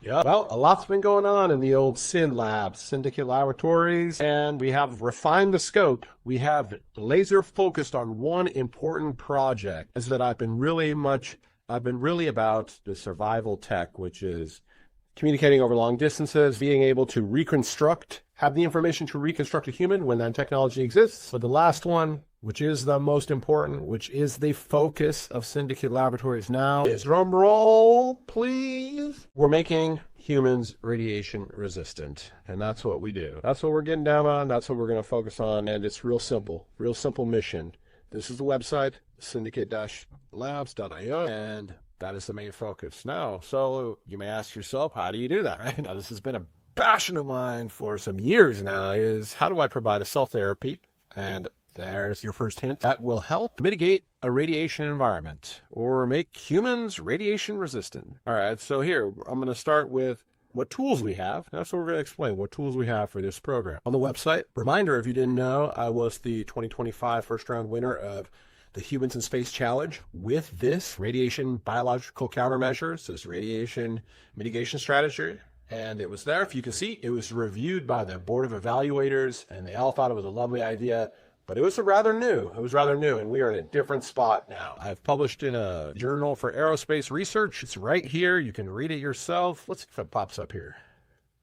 Yeah, well, a lot's been going on in the old SYNLBS, Syndicate Laboratories, and we have refined the scope. We have laser focused on one important project. Is that I've been really about the survival tech, which is communicating over long distances, being able to have the information to reconstruct a human when that technology exists. But the last one, which is the most important, which is the focus of Syndicate Laboratories now, is drum roll, please. We're making humans radiation resistant, and that's what we do. That's what we're getting down on. That's what we're going to focus on, and it's real simple mission. This is the website, syndicate-labs.io, and that is the main focus. Now, so you may ask yourself, how do you do that, right? Now, this has been a passion of mine for some years now, is how do I provide a cell therapy? And there's your first hint. That will help mitigate a radiation environment or make humans radiation resistant. All right, so here, I'm going to start with what tools we have. That's what we're going to explain, what tools we have for this program. On the website, reminder, if you didn't know, I was the 2025 first round winner of the Humans in Space Challenge with this radiation biological countermeasures, this radiation mitigation strategy. And it was there, if you can see, it was reviewed by the board of evaluators, and they all thought it was a lovely idea. But it was rather new. And we are in a different spot now. I've published in a journal for aerospace research. It's right here. You can read it yourself. Let's see if it pops up here.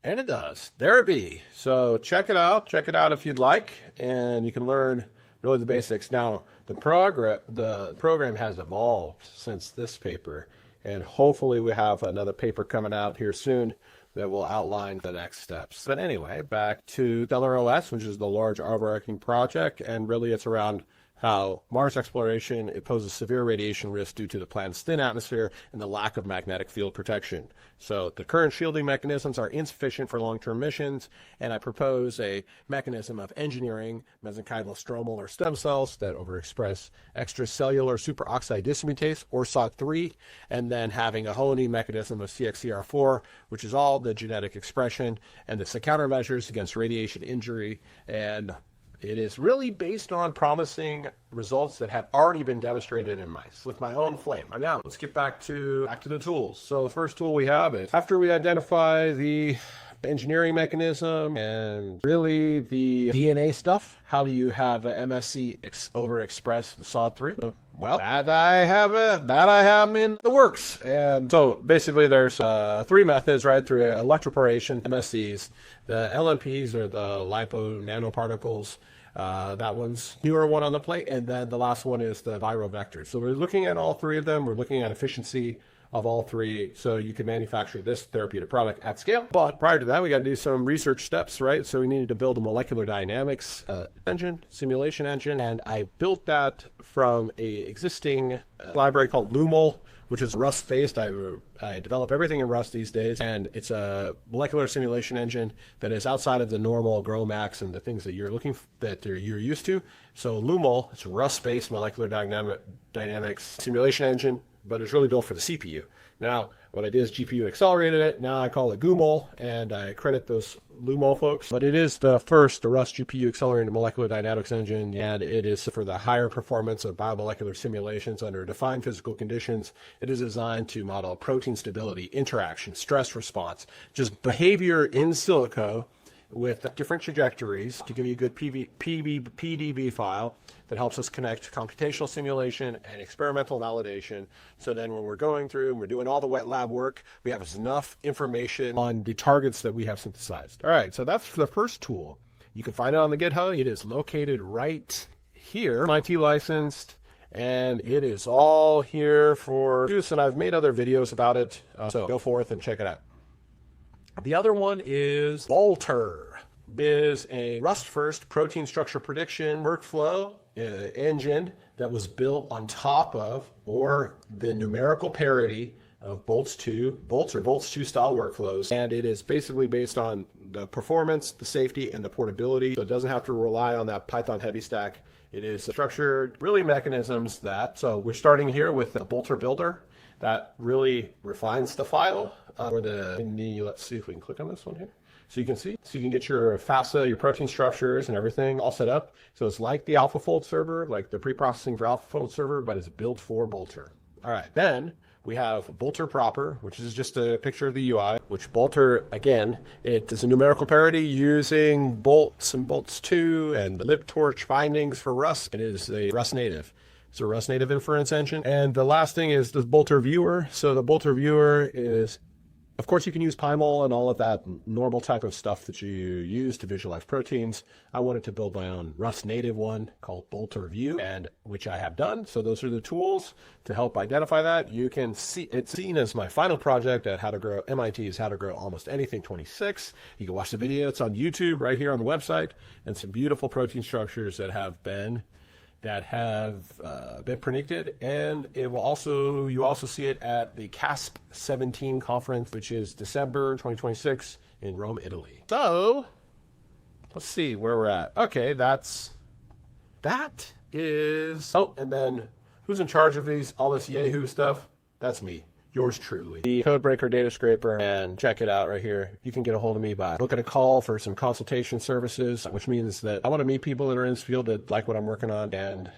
And it does. There it be. So check it out. Check it out if you'd like. And you can learn really the basics. Now, the program has evolved since this paper. And hopefully we have another paper coming out here soon that will outline the next steps. But anyway, back to SYNLBS, which is the large overarching project, and really it's around how Mars exploration, it poses severe radiation risk due to the planet's thin atmosphere and the lack of magnetic field protection. So the current shielding mechanisms are insufficient for long-term missions, and I propose a mechanism of engineering mesenchymal stromal or stem cells that overexpress extracellular superoxide dismutase, or SOD3, and then having a whole new mechanism of CXCR4, which is all the genetic expression, and the countermeasures against radiation injury. And it is really based on promising results that have already been demonstrated in mice with my own flame. Now, let's get back to the tools. So the first tool we have is, after we identify the engineering mechanism and really the DNA stuff, how do you have MSC overexpress SOD3? Well, that I have in the works. And so basically there's three methods, right? Through electroporation, MSCs. The LNPs are the lipo nanoparticles. That one's newer one on the plate. And then the last one is the viral vectors. So we're looking at all three of them. We're looking at efficiency of all three, so you can manufacture this therapeutic product at scale. But prior to that, we got to do some research steps, right? So we needed to build a molecular dynamics engine, simulation engine, and I built that from a existing library called GUMOL, which is Rust-based. I develop everything in Rust these days, and it's a molecular simulation engine that is outside of the normal GROMACS and the things that you're used to. So GUMOL, it's a Rust-based molecular dynamics simulation engine, but it's really built for the CPU. Now, what I did is GPU accelerated it. Now I call it GUMOL, and I credit those GUMOL folks. But it is the Rust GPU accelerated molecular dynamics engine, and it is for the higher performance of biomolecular simulations under defined physical conditions. It is designed to model protein stability, interaction, stress response, just behavior in silico with different trajectories to give you a good PDB file that helps us connect computational simulation and experimental validation. So then when we're going through and we're doing all the wet lab work, we have enough information on the targets that we have synthesized. All right, so that's the first tool. You can find it on the GitHub. It is located right here, MIT licensed, and it is all here for use, and I've made other videos about it, so go forth and check it out. The other one is BoltR. It is a Rust-first protein structure prediction workflow engine that was built on top of, or the numerical parity of Bolt's 2 style workflows. And it is basically based on the performance, the safety, and the portability. So it doesn't have to rely on that Python heavy stack. It is structured really mechanisms so we're starting here with the BoltR builder that really refines the file. Let's see if we can click on this one here. So you can see, so you can get your FASTA, your protein structures and everything all set up. So it's like the AlphaFold server, like the pre-processing for AlphaFold server, but it's built for BoltR. All right, then We have BoltR proper, which is just a picture of the UI, which BoltR, again, it is a numerical parity using bolts and bolts 2 and the libtorch bindings for Rust. It is a Rust native. It's a Rust native inference engine. And the last thing is the BoltR viewer. So the BoltR viewer is, of course, you can use PyMol and all of that normal type of stuff that you use to visualize proteins. I wanted to build my own Rust native one called BoltR View, and which I have done. So those are the tools to help identify that. You can see it's seen as my final project at MIT's How to Grow Almost Anything 26. You can watch the video. It's on YouTube right here on the website, and some beautiful protein structures that have been predicted, and it will also, you also see it at the CASP 17 conference, which is December 2026 in Rome, Italy. So let's see where we're at. Okay, that is, oh, and then who's in charge of all this Yahoo stuff? That's me. Yours truly, the Codebreaker Data Scraper, and check it out right here. You can get a hold of me by booking a call for some consultation services, which means that I want to meet people that are in this field that like what I'm working on, and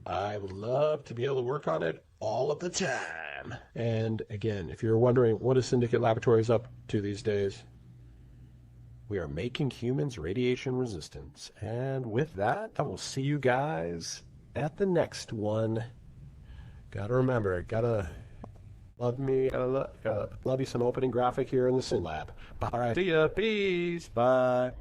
I would love to be able to work on it all of the time. And again, if you're wondering what is Syndicate Laboratories up to these days, we are making humans radiation resistant. And with that, I will see you guys at the next one. Gotta remember, gotta love me, love you some opening graphic here in the Syn Lab. All right, see ya, peace, bye.